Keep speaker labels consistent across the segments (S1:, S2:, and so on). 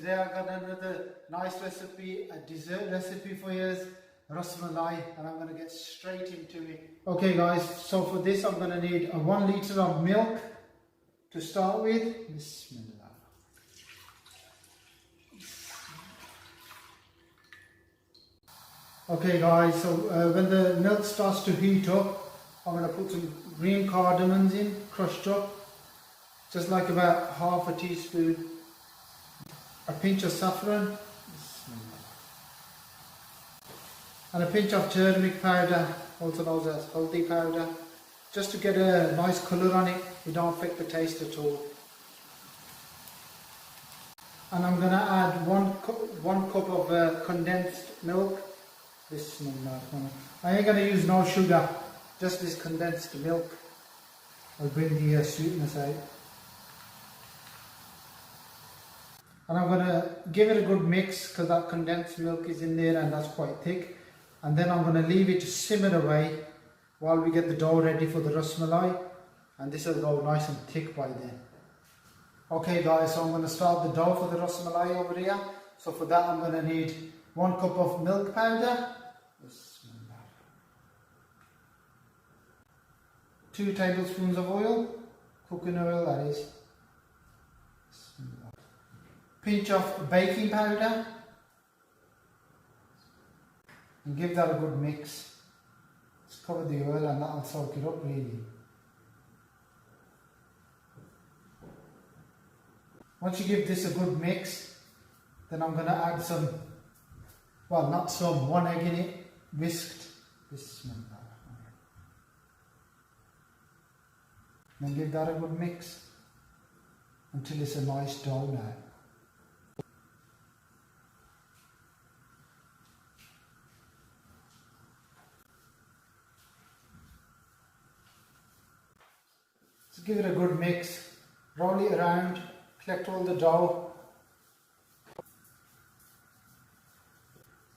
S1: today I got another nice recipe, a dessert recipe for you, rasmalai, and I'm going to get straight into it. Okay guys, so for this I'm going to need a 1 litre of milk to start with. Bismillah. Okay guys, so when the milk starts to heat up, I'm going to put some green cardamoms in, crushed up, just like about half a teaspoon, a pinch of saffron, and a pinch of turmeric powder, also known as haldi powder, just to get a nice colour on it. It don't affect the taste at all. And I'm going to add one cup of condensed milk. I ain't going to use no sugar, just this condensed milk. I'll bring the sweetness out. And I'm going to give it a good mix because that condensed milk is in there and that's quite thick. And then I'm going to leave it to simmer away while we get the dough ready for the rasmalai. And this will go nice and thick by then. Okay guys, so I'm going to start the dough for the rasmalai over here. So for that I'm going to need 1 cup of milk powder, 2 tablespoons of oil, cooking oil that is, pinch of baking powder, and give that a good mix. Just cover the oil and that will soak it up really. Once you give this a good mix, then I'm going to add some, well not some, 1 egg in it, whisked. And give that a good mix until it's a nice dough now. So give it a good mix, roll it around, collect all the dough.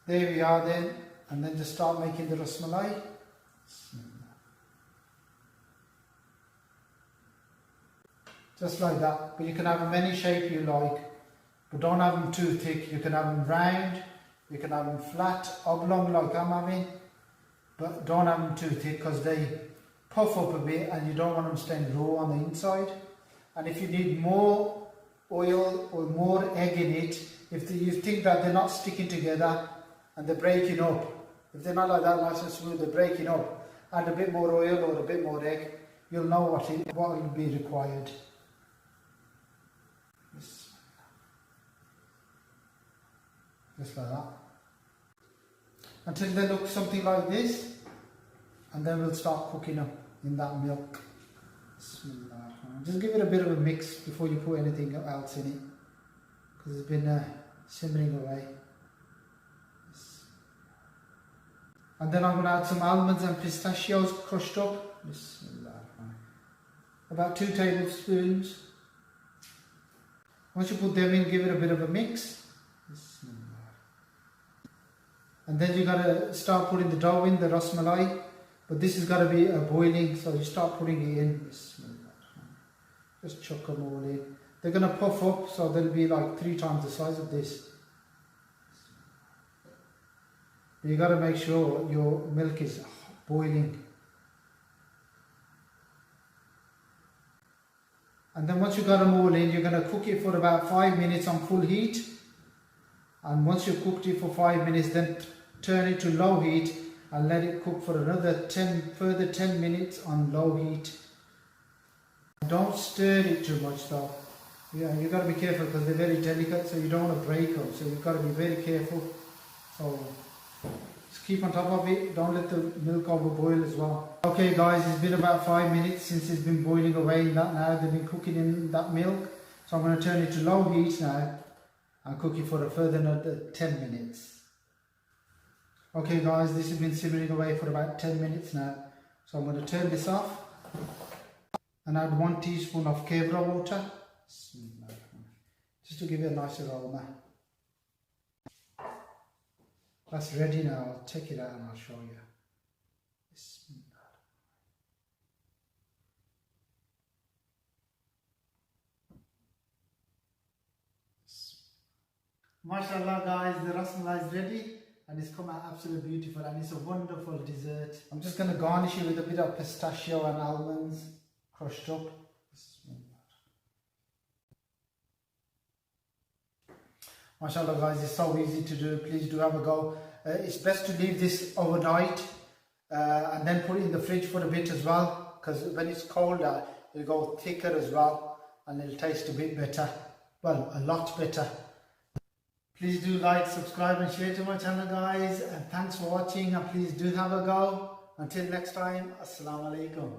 S1: There we are then, and then just start making the rasmalai. Just like that, but you can have them any shape you like, but don't have them too thick. You can have them round, you can have them flat, oblong like I'm having, but don't have them too thick because they puff up a bit and you don't want them staying raw on the inside. And if you need more oil or more egg in it, if you think that they're not sticking together and they're breaking up, if they're not like that nice and smooth, they're breaking up, add a bit more oil or a bit more egg, you'll know what will be required. Just like that. Until they look something like this, and then we'll start cooking them in that milk. Just give it a bit of a mix before you put anything else in it, because it's been simmering away. And then I'm going to add some almonds and pistachios crushed up. About 2 tablespoons. Once you put them in, give it a bit of a mix. And then you got to start putting the dough in, the rasmalai. But this has got to be boiling, so you start putting it in. Just chuck them all in. They're going to puff up, so they'll be like 3 times the size of this. But you got to make sure your milk is boiling. And then once you got them all in, you're going to cook it for about 5 minutes on full heat. And once you've cooked it for 5 minutes, then turn it to low heat and let it cook for another 10 minutes on low heat. Don't stir it too much though. Yeah, you got to be careful because they're very delicate, so you don't want to break them. So you've got to be very careful. So just keep on top of it. Don't let the milk overboil as well. Okay guys, it's been about 5 minutes since it's been boiling away in that now. They've been cooking in that milk. So I'm going to turn it to low heat now and cook it for a further another 10 minutes. Okay guys, this has been simmering away for about 10 minutes now. So I'm going to turn this off and add 1 teaspoon of kevra water. Just to give it a nice aroma. That's ready now. I'll take it out and I'll show you. Mashallah guys, the rasmalai is ready and it's come out absolutely beautiful and it's a wonderful dessert. I'm just going to garnish it with a bit of pistachio and almonds crushed up. Mashallah guys, it's so easy to do. Please do have a go. It's best to leave this overnight and then put it in the fridge for a bit as well, because when it's colder it'll go thicker as well and it'll taste a bit better. Well, a lot better. Please do like, subscribe and share to my channel guys, and thanks for watching, and please do have a go. Until next time, Assalamu alaikum.